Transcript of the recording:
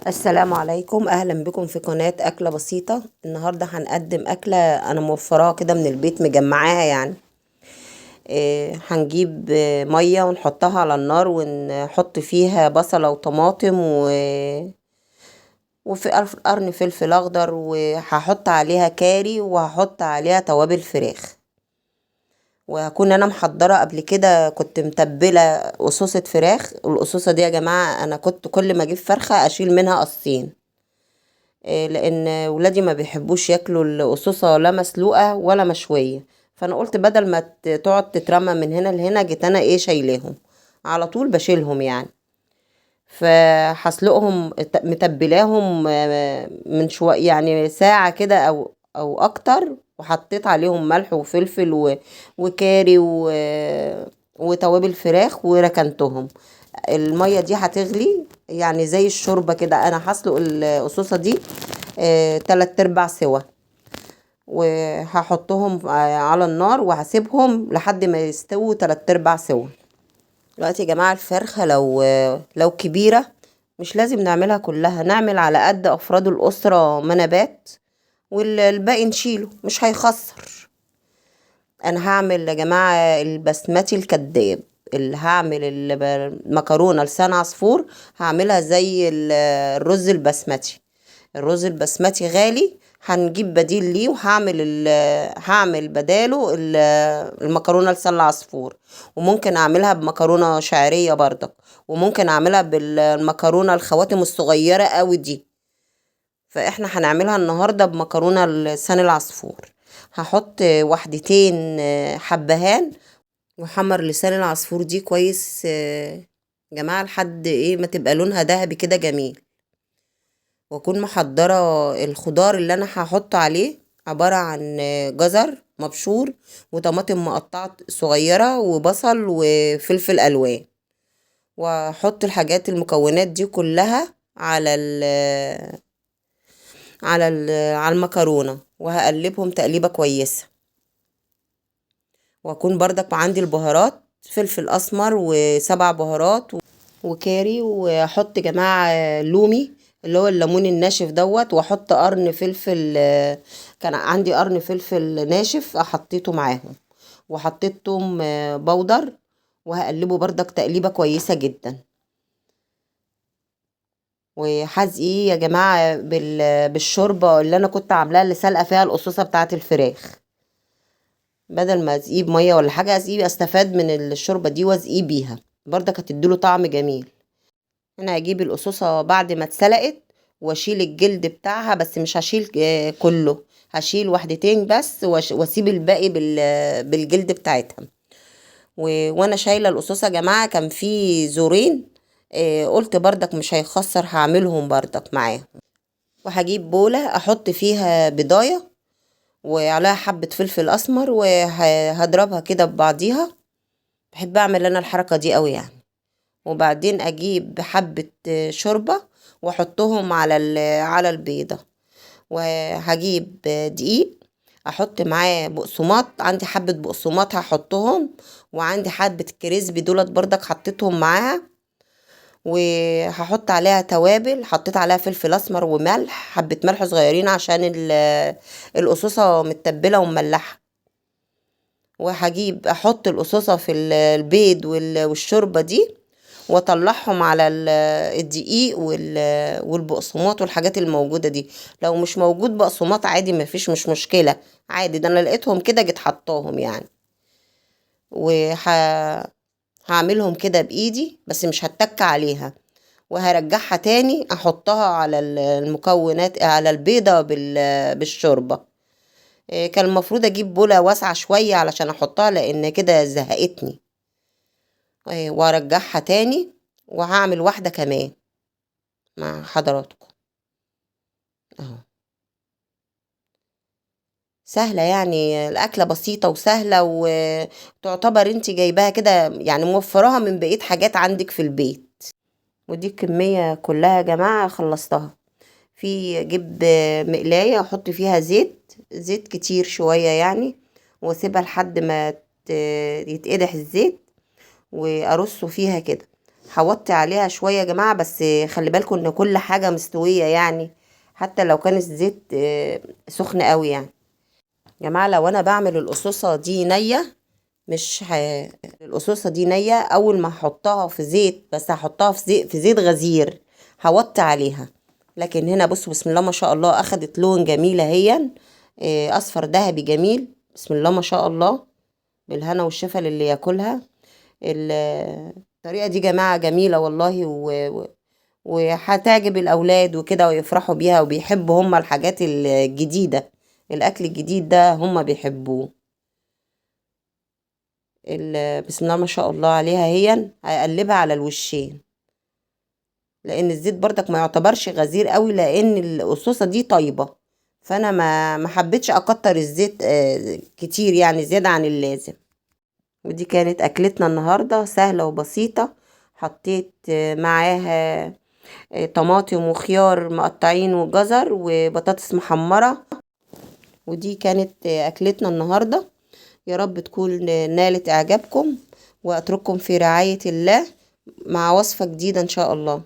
السلام عليكم، اهلا بكم في قناة اكلة بسيطة. النهاردة هنقدم اكلة انا موفراها كده من البيت، مجمعاها يعني. هنجيب مية ونحطها على النار ونحط فيها بصلة وطماطم وفي قرن فلفل اخضر، وهحط عليها كاري وهحط عليها توابل فراخ. وهكون انا محضرة قبل كده، كنت متبلة قصوصة فراخ. القصوصة دي يا جماعة انا كنت كل ما اجيب فرخة اشيل منها قصين، لان ولادي ما بيحبوش ياكلوا القصوصة لا مسلوقة ولا مشوية. فانا قلت بدل ما تقعد تترمى من هنا لهنا، جيت انا شايلاهم على طول بشيلهم يعني. فهسلقهم متبلاهم من شوية يعني ساعة كده او اكتر، وحطيت عليهم ملح وفلفل وكاري وتوابل فراخ وركنتهم. المية دي هتغلي يعني زي الشوربة كده. انا هسلق القصوصة دي 3/4 سوا، وهحطهم على النار وهسيبهم لحد ما يستووا 3/4 سوا. دلوقتي يا جماعة الفرخة لو كبيرة مش لازم نعملها كلها، نعمل على قد أفراد الأسرة منابات، والباقي نشيله مش هيخسر. أنا هعمل يا جماعة البسمتي الكداب، اللي هعمل المكرونة لسان عصفور، هعملها زي الرز البسمتي. الرز البسمتي غالي، هنجيب بديل ليه، هعمل بداله المكرونه لسان العصفور. وممكن اعملها بمكرونه شعريه برضك، وممكن اعملها بالمكرونه الخواتم الصغيره قوي دي. فاحنا هنعملها النهارده بمكرونه لسان العصفور. هحط وحدتين حبهان، وحمر لسان العصفور دي كويس جماعه لحد ما تبقى لونها ذهبي كده جميل. واكون محضرة الخضار اللي انا هحط عليه، عبارة عن جزر مبشور وطماطم مقطعة صغيرة وبصل وفلفل الوان. واحط الحاجات المكونات دي كلها على المكرونة، وهقلبهم تقليبة كويسة. واكون بردك عندي البهارات، فلفل اسمر وسبع بهارات وكاري، واحط جماعة لومي اللي هو الليمون الناشف دوت، واحط قرن فلفل، كان عندي قرن فلفل ناشف حطيته معاهم، وحطيت توم بودر. وهقلبه بردك تقليبة كويسة جدا. وحزقيه يا جماعة بالشوربة اللي انا كنت عاملاها، اللي سلقة فيها القصوصة بتاعة الفراخ. بدل ما اسقيه بمية ولا حاجة، اسقيه استفاد من الشوربة دي واسقيه بيها، بردك هتديله طعم جميل. انا هجيب القصوصة بعد ما اتسلقت واشيل الجلد بتاعها، بس مش هشيل كله، هشيل وحدتين بس واسيب الباقي بالجلد بتاعتها. وانا شايله القصوصة يا جماعه كان في زورين، قلت بردك مش هيخسر، هعملهم بردك معاهم. وهجيب بوله احط فيها بضايه وعليها حبه فلفل اسمر، وهضربها كده ببعضيها. بحب اعمل انا الحركه دي قوي يعني. وبعدين اجيب حبة شوربة واحطهم على البيضة. وهجيب دقيق، احط معاه بقسماط، عندي حبة بقسماط هحطهم، وعندي حبة كريسبي دولت بردك حطيتهم معاها. وهحط عليها توابل، حطيت عليها فلفل اسمر وملح، حبة ملح صغيرين عشان القصوصة متبلة ومملحة. وهجيب احط القصوصة في البيض والشوربة دي، واطلعهم على الدقيق والبقسماط والحاجات الموجودة دي. لو مش موجود بقسماط عادي مفيش، مش مشكلة عادي، ده انا لقيتهم كده جيت حطاهم يعني. هعملهم كده بايدي بس مش هتك عليها، وهرجعها تاني احطها على المكونات، على البيضة بالشوربة. كان المفروض اجيب بولة واسعة شوية علشان احطها، لان كده زهقتني. وارجعها تاني، وهعمل واحدة كمان مع حضراتكم اهو. سهلة يعني، الأكلة بسيطة وسهلة، وتعتبر انت جايباها كده يعني موفراها من بقية حاجات عندك في البيت. ودي الكمية كلها يا جماعة خلصتها. في جيب مقلاية احط فيها زيت كتير شوية يعني، واسيبها لحد ما يتقدح الزيت، وارصه فيها كده. حوطي عليها شوية يا جماعة، بس خلي بالكم ان كل حاجة مستوية يعني، حتى لو كان الزيت سخن قوي يعني. يا جماعة لو انا بعمل القصوصة دي نية، مش ه... القصوصة دي نية، اول ما هحطها في زيت، بس هحطها في زيت غزير، هوطي عليها. لكن هنا بصوا بسم الله ما شاء الله، اخدت لون جميل اهي، اصفر ذهبي جميل، بسم الله ما شاء الله، بالهنا والشفا اللي ياكلها. الطريقة دي جماعة جميلة والله، وهتعجب الأولاد وكده، ويفرحوا بيها، وبيحبوا هما الحاجات الجديدة، الأكل الجديد ده هما بيحبوه. بسم الله ما شاء الله عليها، هي هقلبها على الوشين، لأن الزيت برضك ما يعتبرش غزير قوي، لأن القصوصة دي طيبة، فأنا ما حبيتش أكتر الزيت كتير يعني زيادة عن اللازم. ودي كانت أكلتنا النهاردة، سهلة وبسيطة. حطيت معاها طماطم وخيار مقطعين وجزر وبطاطس محمرة. ودي كانت أكلتنا النهاردة، يا رب تكون نالت إعجابكم، وأترككم في رعاية الله مع وصفة جديدة إن شاء الله.